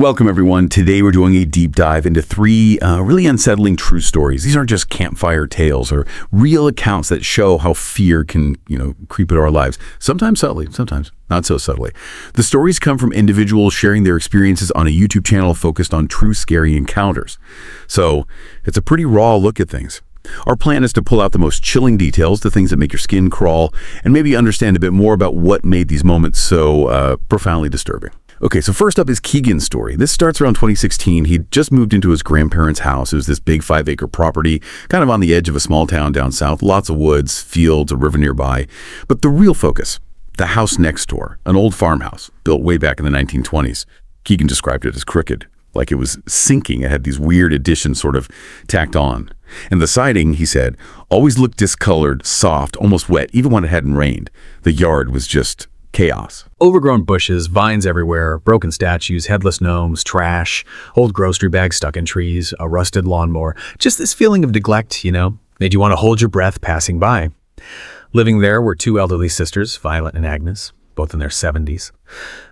Welcome, everyone. Today we're doing a deep dive into three really unsettling true stories. These aren't just campfire tales or real accounts that show how fear can, creep into our lives. Sometimes subtly, sometimes not so subtly. The stories come from individuals sharing their experiences on a YouTube channel focused on true scary encounters. So it's a pretty raw look at things. Our plan is to pull out the most chilling details, the things that make your skin crawl, and maybe understand a bit more about what made these moments so profoundly disturbing. Okay, so first up is Keegan's story. This starts around 2016. He'd just moved into his grandparents' house. It was this big 5-acre property, kind of on the edge of a small town down south. Lots of woods, fields, a river nearby. But the real focus, the house next door, an old farmhouse built way back in the 1920s. Keegan described it as crooked, like it was sinking. It had these weird additions sort of tacked on. And the siding, he said, always looked discolored, soft, almost wet, even when it hadn't rained. The yard was just chaos. Overgrown bushes, vines everywhere, broken statues, headless gnomes, trash, old grocery bags stuck in trees, a rusted lawnmower. Just this feeling of neglect, made you want to hold your breath passing by. Living there were two elderly sisters, Violet and Agnes, both in their 70s.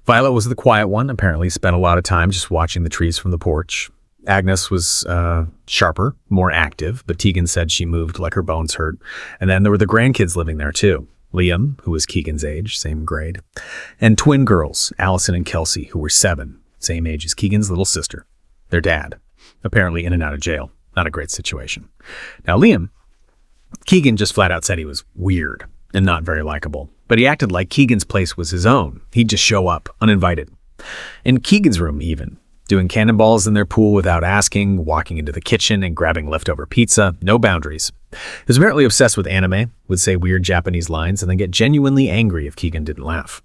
Violet was the quiet one, apparently spent a lot of time just watching the trees from the porch. Agnes was sharper, more active, but Tegan said she moved like her bones hurt. And then there were the grandkids living there too. Liam, who was Keegan's age, same grade, and twin girls, Allison and Kelsey, who were 7, same age as Keegan's little sister. Their dad, apparently in and out of jail. Not a great situation. Now Liam, Keegan just flat out said he was weird and not very likable, but he acted like Keegan's place was his own. He'd just show up, uninvited. In Keegan's room even, doing cannonballs in their pool without asking, walking into the kitchen and grabbing leftover pizza, no boundaries. He was apparently obsessed with anime, would say weird Japanese lines, and then get genuinely angry if Keegan didn't laugh.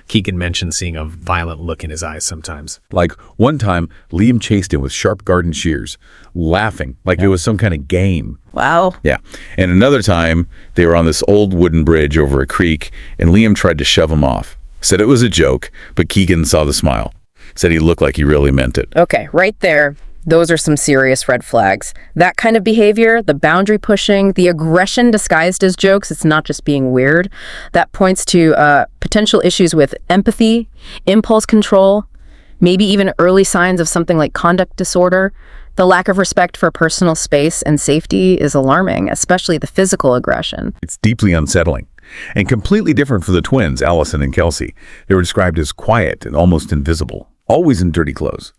Keegan mentioned seeing a violent look in his eyes sometimes. Like one time, Liam chased him with sharp garden shears, laughing like it was some kind of game. Wow. Yeah. And another time, they were on this old wooden bridge over a creek, and Liam tried to shove him off. Said it was a joke, but Keegan saw the smile. Said he looked like he really meant it. Okay, right there. Those are some serious red flags. That kind of behavior, the boundary pushing, the aggression disguised as jokes, it's not just being weird. That points to potential issues with empathy, impulse control, maybe even early signs of something like conduct disorder. The lack of respect for personal space and safety is alarming, especially the physical aggression. It's deeply unsettling and completely different for the twins, Allison and Kelsey. They were described as quiet and almost invisible, always in dirty clothes.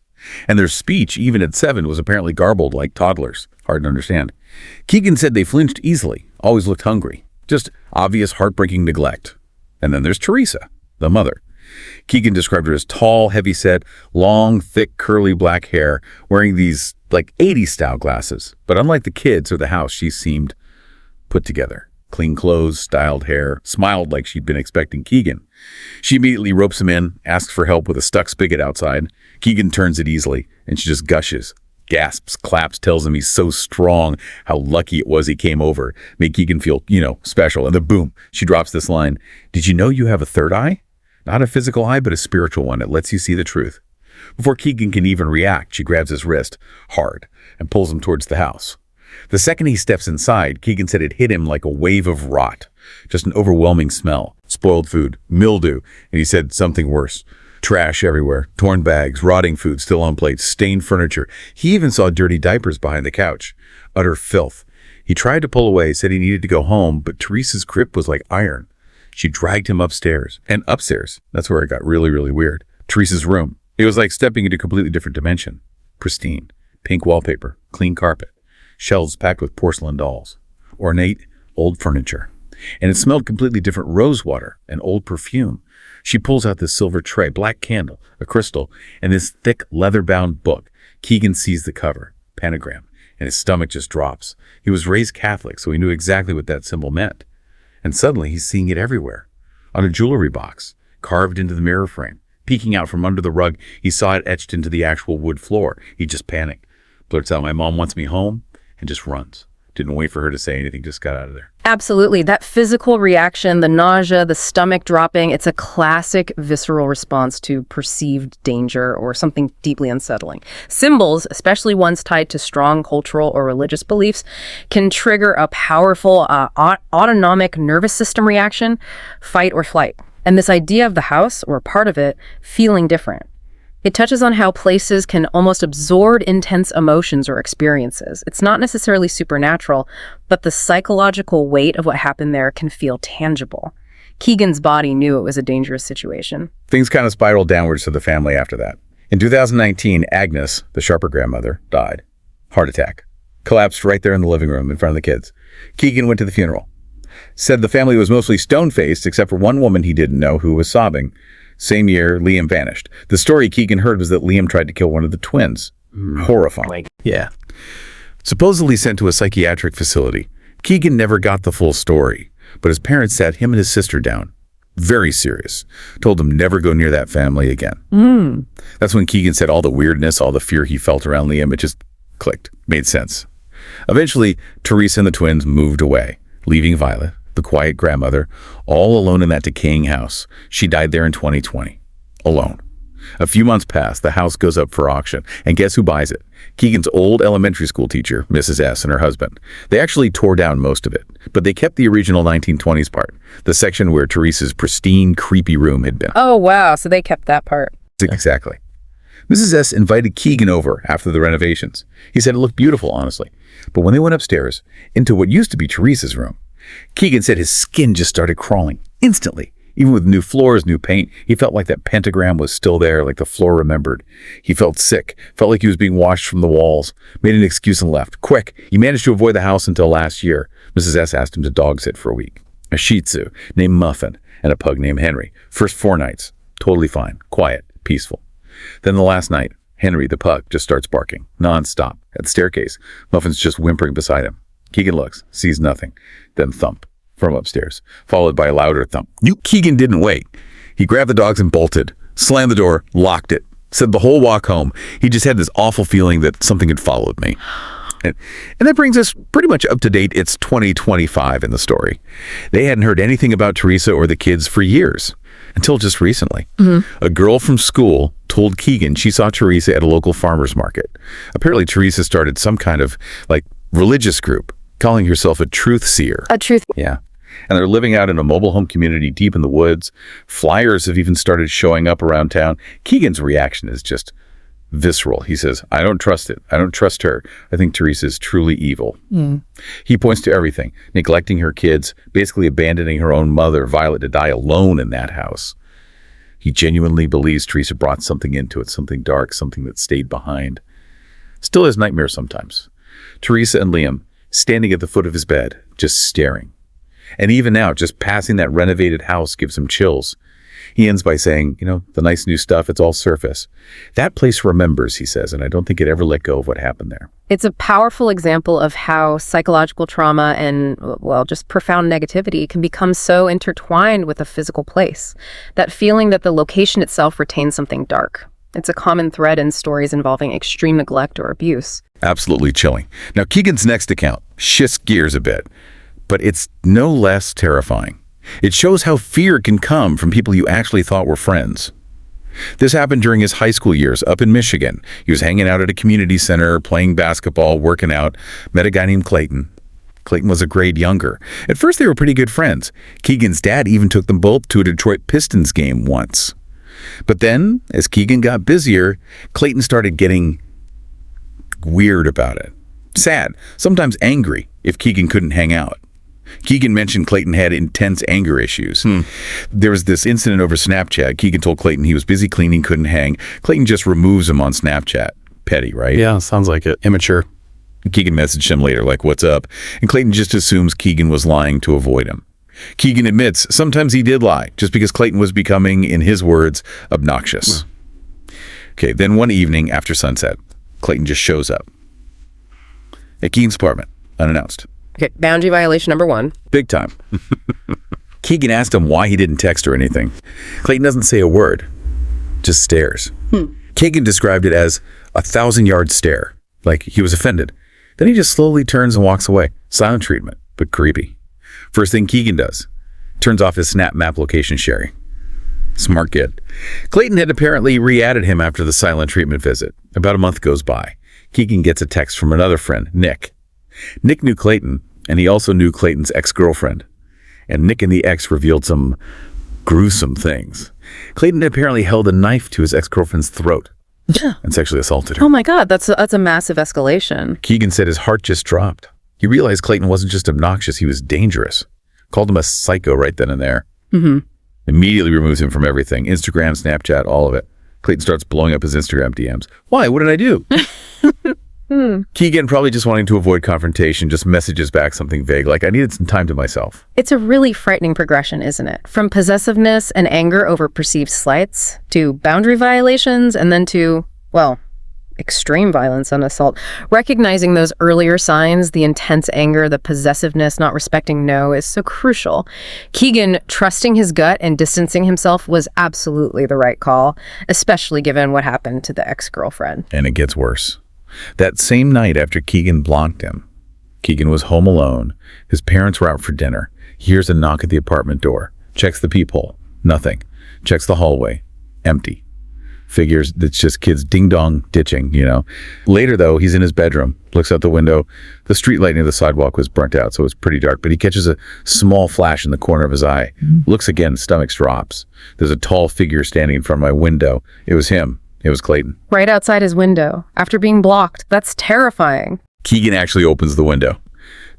And their speech, even at 7, was apparently garbled like toddlers. Hard to understand. Keegan said they flinched easily, always looked hungry. Just obvious heartbreaking neglect. And then there's Teresa, the mother. Keegan described her as tall, heavy-set, long, thick, curly black hair, wearing these, 80s style glasses. But unlike the kids or the house, she seemed put together. Clean clothes, styled hair, smiled like she'd been expecting Keegan. She immediately ropes him in, asks for help with a stuck spigot outside. Keegan turns it easily, and she just gushes, gasps, claps, tells him he's so strong, how lucky it was he came over. Made Keegan feel, special. And then boom, she drops this line. Did you know you have a third eye? Not a physical eye, but a spiritual one. It lets you see the truth. Before Keegan can even react, she grabs his wrist hard and pulls him towards the house. The second he steps inside, Keegan said it hit him like a wave of rot. Just an overwhelming smell. Spoiled food, mildew, and he said something worse. Trash everywhere, torn bags, rotting food still on plates, stained furniture. He even saw dirty diapers behind the couch. Utter filth. He tried to pull away, said he needed to go home, but Teresa's grip was like iron. She dragged him upstairs. And upstairs, that's where it got really, really weird. Teresa's room. It was like stepping into a completely different dimension. Pristine. Pink wallpaper. Clean carpet. Shelves packed with porcelain dolls. Ornate, old furniture. And it smelled completely different rose water and old perfume. She pulls out this silver tray, black candle, a crystal, and this thick leather-bound book. Keegan sees the cover, pentagram, and his stomach just drops. He was raised Catholic, so he knew exactly what that symbol meant. And suddenly he's seeing it everywhere. On a jewelry box, carved into the mirror frame. Peeking out from under the rug, he saw it etched into the actual wood floor. He just panicked. Blurts out, "My mom wants me home," and just runs. Didn't wait for her to say anything, just got out of there. Absolutely. That physical reaction, the nausea, the stomach dropping, it's a classic visceral response to perceived danger or something deeply unsettling. Symbols, especially ones tied to strong cultural or religious beliefs, can trigger a powerful autonomic nervous system reaction, fight or flight. And this idea of the house, or part of it, feeling different. It touches on how places can almost absorb intense emotions or experiences. It's not necessarily supernatural, but the psychological weight of what happened there can feel tangible. Keegan's body knew it was a dangerous situation. Things kind of spiraled downwards for the family after that. In 2019, Agnes, the Sharper grandmother, died. Heart attack. Collapsed right there in the living room in front of the kids. Keegan went to the funeral. Said the family was mostly stone-faced except for one woman he didn't know who was sobbing. Same year, Liam vanished. The story Keegan heard was that Liam tried to kill one of the twins. Horrifying. Yeah. Supposedly sent to a psychiatric facility. Keegan never got the full story, but his parents sat him and his sister down. Very serious. Told him never go near that family again. That's when Keegan said all the weirdness, all the fear he felt around Liam, it just clicked. Made sense. Eventually, Teresa and the twins moved away, leaving Violet, the quiet grandmother, all alone in that decaying house. She died there in 2020. Alone. A few months pass, the house goes up for auction, and guess who buys it? Keegan's old elementary school teacher, Mrs. S., and her husband. They actually tore down most of it, but they kept the original 1920s part, the section where Teresa's pristine, creepy room had been. Oh, wow. So they kept that part. Exactly. Mrs. S. invited Keegan over after the renovations. He said it looked beautiful, honestly. But when they went upstairs, into what used to be Teresa's room, Keegan said his skin just started crawling instantly. Even with new floors, new paint, he felt like that pentagram was still there, like the floor remembered. He felt sick, felt like he was being washed from the walls, made an excuse and left. Quick, he managed to avoid the house until last year. Mrs. S. asked him to dog sit for a week. A Shih Tzu named Muffin and a pug named Henry. First 4 nights, totally fine, quiet, peaceful. Then the last night, Henry, the pug, just starts barking, non-stop, at the staircase. Muffin's just whimpering beside him. Keegan looks, sees nothing, then thump from upstairs, followed by a louder thump. Keegan didn't wait. He grabbed the dogs and bolted, slammed the door, locked it, said the whole walk home, he just had this awful feeling that something had followed me. And that brings us pretty much up to date. It's 2025 in the story. They hadn't heard anything about Teresa or the kids for years, until just recently. A girl from school told Keegan she saw Teresa at a local farmer's market. Apparently, Teresa started some kind of, religious group, calling herself a truth seer. A truth. Yeah. And they're living out in a mobile home community deep in the woods. Flyers have even started showing up around town. Keegan's reaction is just visceral. He says, I don't trust it. I don't trust her. I think Teresa is truly evil. He points to everything, neglecting her kids, basically abandoning her own mother, Violet, to die alone in that house. He genuinely believes Teresa brought something into it, something dark, something that stayed behind. Still has nightmares sometimes. Teresa and Liam standing at the foot of his bed, just staring. And even now, just passing that renovated house gives him chills. He ends by saying, the nice new stuff, it's all surface. That place remembers, he says, and I don't think it ever let go of what happened there. It's a powerful example of how psychological trauma and, just profound negativity can become so intertwined with a physical place. That feeling that the location itself retains something dark. It's a common thread in stories involving extreme neglect or abuse. Absolutely chilling. Now, Keegan's next account shifts gears a bit, but it's no less terrifying. It shows how fear can come from people you actually thought were friends. This happened during his high school years up in Michigan. He was hanging out at a community center, playing basketball, working out, met a guy named Clayton. Clayton was a grade younger. At first, they were pretty good friends. Keegan's dad even took them both to a Detroit Pistons game once. But then, as Keegan got busier, Clayton started getting weird about it. Sad, sometimes angry if Keegan couldn't hang out. Keegan mentioned Clayton had intense anger issues. There was this incident over Snapchat. Keegan told Clayton he was busy cleaning, couldn't hang. Clayton just removes him on Snapchat. Petty, right? Yeah, sounds like it. Immature. Keegan messaged him later, like, what's up? And Clayton just assumes Keegan was lying to avoid him. Keegan admits sometimes he did lie, just because Clayton was becoming, in his words, obnoxious. Okay, then one evening after sunset, Clayton just shows up at Keegan's apartment, unannounced. Okay, boundary violation number 1. Big time. Keegan asked him why he didn't text or anything. Clayton doesn't say a word, just stares. Keegan described it as a 1,000-yard stare, like he was offended. Then he just slowly turns and walks away. Silent treatment, but creepy. First thing Keegan does, turns off his Snap Map location sharing. Smart kid. Clayton had apparently re-added him after the silent treatment visit. About a month goes by. Keegan gets a text from another friend, Nick. Nick knew Clayton, and he also knew Clayton's ex-girlfriend. And Nick and the ex revealed some gruesome things. Clayton apparently held a knife to his ex-girlfriend's throat and sexually assaulted her. Oh my God, that's a massive escalation. Keegan said his heart just dropped. He realized Clayton wasn't just obnoxious, he was dangerous. Called him a psycho right then and there. Immediately removes him from everything. Instagram, Snapchat, all of it. Clayton starts blowing up his Instagram DMs. Why? What did I do? Keegan, probably just wanting to avoid confrontation, just messages back something vague, like, I needed some time to myself. It's a really frightening progression, isn't it? From possessiveness and anger over perceived slights, to boundary violations, and then to, well, extreme violence and assault. Recognizing those earlier signs, the intense anger, the possessiveness, not respecting no, is so crucial. Keegan trusting his gut and distancing himself was absolutely the right call, especially given what happened to the ex-girlfriend. And it gets worse. That same night after Keegan blocked him, Keegan was home alone. His parents were out for dinner. He hears a knock at the apartment door. Checks the peephole. Nothing. Checks the hallway. Empty. Figures it's just kids ding-dong ditching, Later, though, he's in his bedroom, looks out the window. The streetlight near the sidewalk was burnt out, so it was pretty dark, but he catches a small flash in the corner of his eye. Looks again, stomach drops. There's a tall figure standing in front of my window. It was him. It was Clayton. Right outside his window, after being blocked. That's terrifying. Keegan actually opens the window.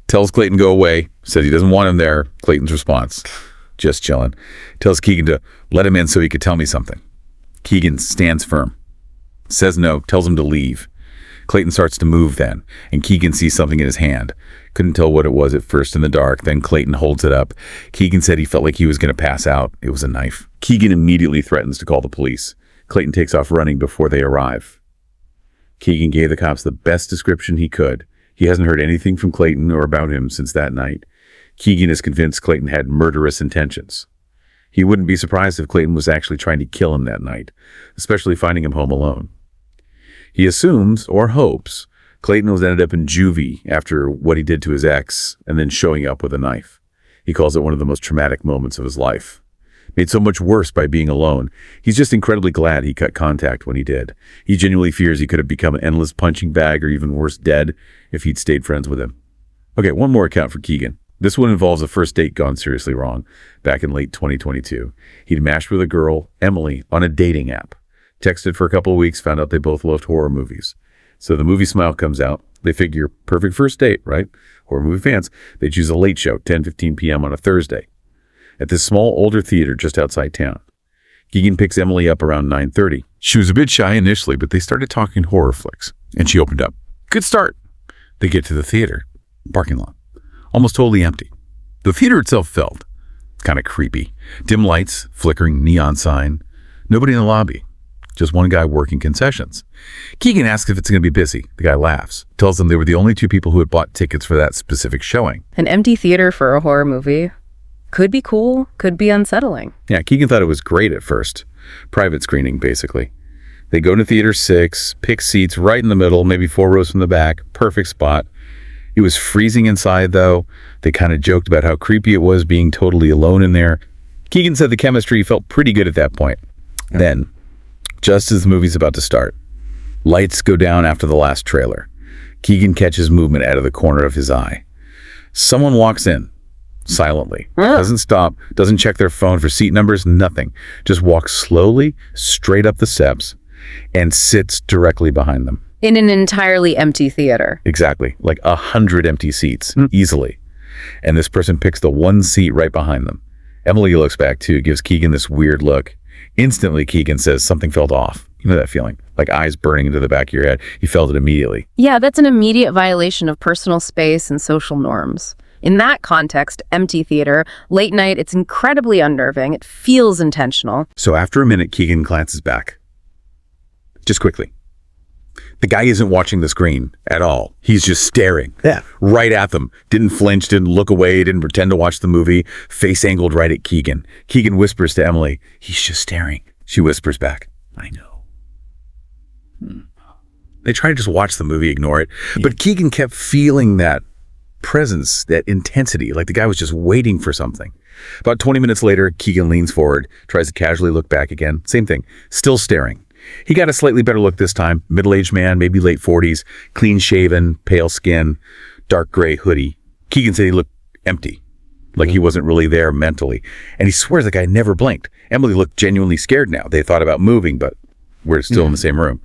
Tells Clayton go away. Says he doesn't want him there. Clayton's response, just chilling. Tells Keegan to let him in so he could tell me something. Keegan stands firm. Says no. Tells him to leave. Clayton starts to move then, and Keegan sees something in his hand. Couldn't tell what it was at first in the dark. Then Clayton holds it up. Keegan said he felt like he was going to pass out. It was a knife. Keegan immediately threatens to call the police. Clayton takes off running before they arrive. Keegan gave the cops the best description he could. He hasn't heard anything from Clayton or about him since that night. Keegan is convinced Clayton had murderous intentions. He wouldn't be surprised if Clayton was actually trying to kill him that night, especially finding him home alone. He assumes, or hopes, Clayton was ended up in juvie after what he did to his ex and then showing up with a knife. He calls it one of the most traumatic moments of his life. Made so much worse by being alone. He's just incredibly glad he cut contact when he did. He genuinely fears he could have become an endless punching bag or even worse, dead, if he'd stayed friends with him. Okay, one more account for Keegan. This one involves a first date gone seriously wrong back in late 2022. He'd matched with a girl, Emily, on a dating app. Texted for a couple of weeks, found out they both loved horror movies. So the movie Smile comes out. They figure perfect first date, right? Horror movie fans. They choose a late show, 10:15 p.m. on a Thursday, at this small older theater just outside town. Keegan picks Emily up around 9:30. She was a bit shy initially, but they started talking horror flicks, and she opened up. Good start. They get to the theater. Parking lot. Almost totally empty. The theater itself felt kind of creepy. Dim lights, flickering neon sign. Nobody in the lobby. Just one guy working concessions. Keegan asks if it's going to be busy. The guy laughs. Tells them they were the only two people who had bought tickets for that specific showing. An empty theater for a horror movie. Could be cool, could be unsettling. Yeah, Keegan thought it was great at first. Private screening, basically. They go to theater 6, pick seats right in the middle, maybe 4 rows from the back. Perfect spot. It was freezing inside, though. They kind of joked about how creepy it was being totally alone in there. Keegan said the chemistry felt pretty good at that point. Yeah. Then, just as the movie's about to start, lights go down after the last trailer. Keegan catches movement out of the corner of his eye. Someone walks in, silently. Doesn't stop, doesn't check their phone for seat numbers, nothing. Just walks slowly, straight up the steps, and sits directly behind them. In an entirely empty theater. Exactly. Like 100 empty seats, easily. And this person picks the one seat right behind them. Emily looks back too, gives Keegan this weird look. Instantly, Keegan says something felt off. You know that feeling? Like eyes burning into the back of your head. He felt it immediately. Yeah, that's an immediate violation of personal space and social norms. In that context, empty theater, late night, it's incredibly unnerving. It feels intentional. So after a minute, Keegan glances back. Just quickly. The guy isn't watching the screen at all. He's just staring right at them. Didn't flinch, didn't look away, didn't pretend to watch the movie. Face angled right at Keegan. Keegan whispers to Emily, "He's just staring." She whispers back, "I know." They try to just watch the movie, ignore it. But Keegan kept feeling that presence, that intensity, like the guy was just waiting for something. About 20 minutes later, Keegan leans forward, tries to casually look back again. Same thing, still staring. He got a slightly better look this time. Middle-aged man, maybe late 40s, clean-shaven, pale skin, dark gray hoodie. Keegan said he looked empty. like he wasn't really there mentally. And he swears the guy never blinked. Emily looked genuinely scared now. They thought about moving, but we're still in the same room.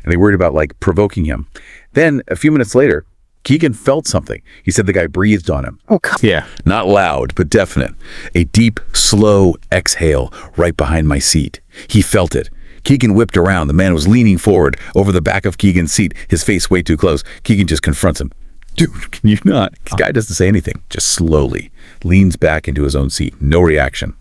And they worried about, like, provoking him. Then, a few minutes later, Keegan felt something. He said the guy breathed on him. Oh, God. Yeah, not loud, but definite. A deep, slow exhale right behind my seat. He felt it. Keegan whipped around. The man was leaning forward over the back of Keegan's seat, his face way too close. Keegan just confronts him. Dude, can you not? This guy doesn't say anything, just slowly leans back into his own seat. No reaction.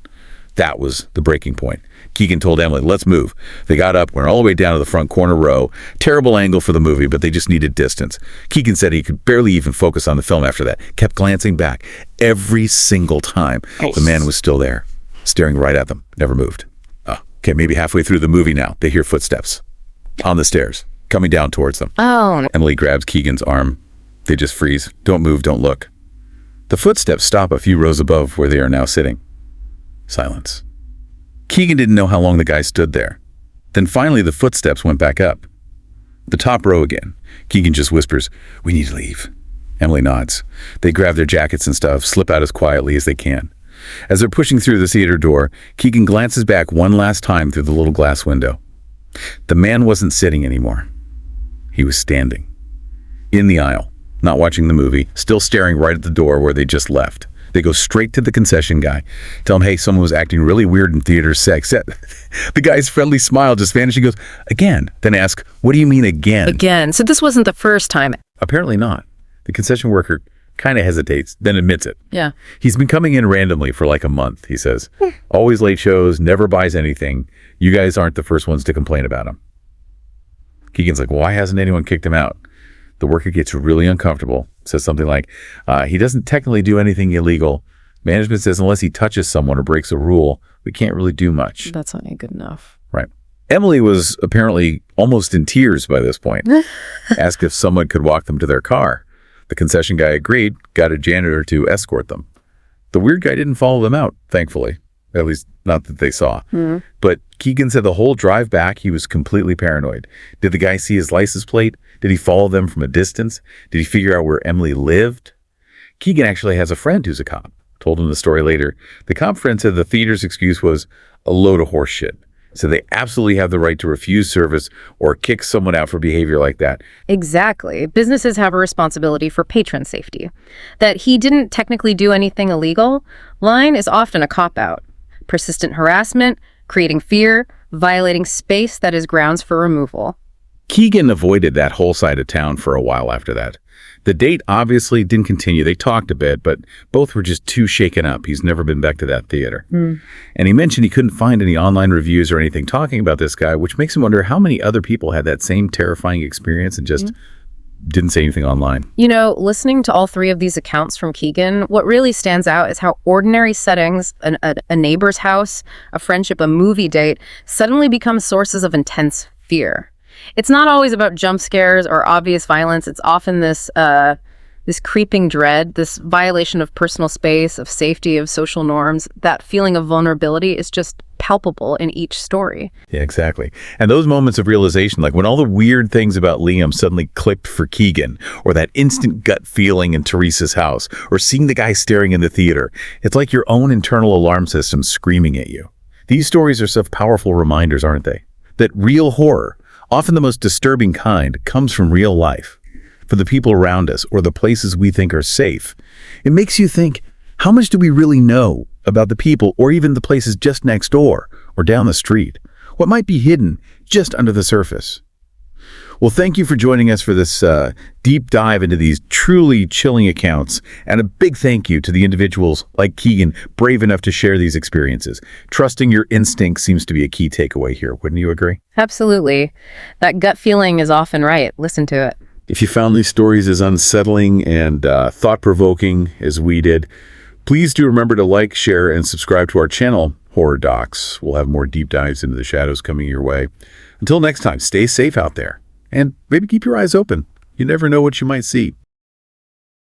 That was the breaking point. Keegan told Emily, let's move. They got up, went all the way down to the front corner row. Terrible angle for the movie, but they just needed distance. Keegan said he could barely even focus on the film after that. Kept glancing back. Every single time, the man was still there, staring right at them. Never moved. Okay, maybe halfway through the movie now, they hear footsteps on the stairs, coming down towards them. Oh. Emily grabs Keegan's arm. They just freeze. Don't move, don't look. The footsteps stop a few rows above where they are now sitting. Silence. Keegan didn't know how long the guy stood there. Then finally the footsteps went back up. The top row again. Keegan just whispers, we need to leave. Emily nods. They grab their jackets and stuff, slip out as quietly as they can. As they're pushing through the theater door, Keegan glances back one last time through the little glass window. The man wasn't sitting anymore. He was standing. In the aisle, not watching the movie, still staring right at the door where they just left. They go straight to the concession guy. Tell him, hey, someone was acting really weird in theater sex. The guy's friendly smile just vanished. He goes, again. Then ask, what do you mean again? Again. So this wasn't the first time. Apparently not. The concession worker kind of hesitates, then admits it. Yeah. He's been coming in randomly for like a month, he says. Always late shows, never buys anything. You guys aren't the first ones to complain about him. Keegan's like, why hasn't anyone kicked him out? The worker gets really uncomfortable, says something like, he doesn't technically do anything illegal. Management says unless he touches someone or breaks a rule, we can't really do much. That's not good enough. Right. Emily was apparently almost in tears by this point. Asked if someone could walk them to their car. The concession guy agreed, got a janitor to escort them. The weird guy didn't follow them out, thankfully. At least, not that they saw. But Keegan said the whole drive back, he was completely paranoid. Did the guy see his license plate? Did he follow them from a distance? Did he figure out where Emily lived? Keegan actually has a friend who's a cop. Told him the story later. The cop friend said the theater's excuse was a load of horse shit. So they absolutely have the right to refuse service or kick someone out for behavior like that. Exactly. Businesses have a responsibility for patron safety. That he didn't technically do anything illegal line is often a cop-out. Persistent harassment, creating fear, violating space that is grounds for removal. Keegan avoided that whole side of town for a while after that. The date obviously didn't continue. They talked a bit, but both were just too shaken up. He's never been back to that theater. And he mentioned he couldn't find any online reviews or anything talking about this guy, which makes him wonder how many other people had that same terrifying experience and just didn't say anything online. You know, listening to all three of these accounts from Keegan, what really stands out is how ordinary settings, a neighbor's house, a friendship, a movie date, suddenly become sources of intense fear. It's not always about jump scares or obvious violence. It's often this creeping dread, this violation of personal space, of safety, of social norms. That feeling of vulnerability is just palpable in each story. Yeah, exactly. And those moments of realization, like when all the weird things about Liam suddenly clicked for Keegan, or that instant gut feeling in Teresa's house, or seeing the guy staring in the theater, it's like your own internal alarm system screaming at you. These stories are such powerful reminders, aren't they? That real horror, often the most disturbing kind, comes from real life, for the people around us or the places we think are safe. It makes you think, how much do we really know about the people or even the places just next door or down the street? What might be hidden just under the surface? Well, thank you for joining us for this deep dive into these truly chilling accounts, and a big thank you to the individuals like Keegan, brave enough to share these experiences. Trusting your instincts seems to be a key takeaway here. Wouldn't you agree? Absolutely. That gut feeling is often right. Listen to it. If you found these stories as unsettling and thought-provoking as we did, please do remember to like, share, and subscribe to our channel, Horror Docs. We'll have more deep dives into the shadows coming your way. Until next time, stay safe out there. And maybe keep your eyes open. You never know what you might see.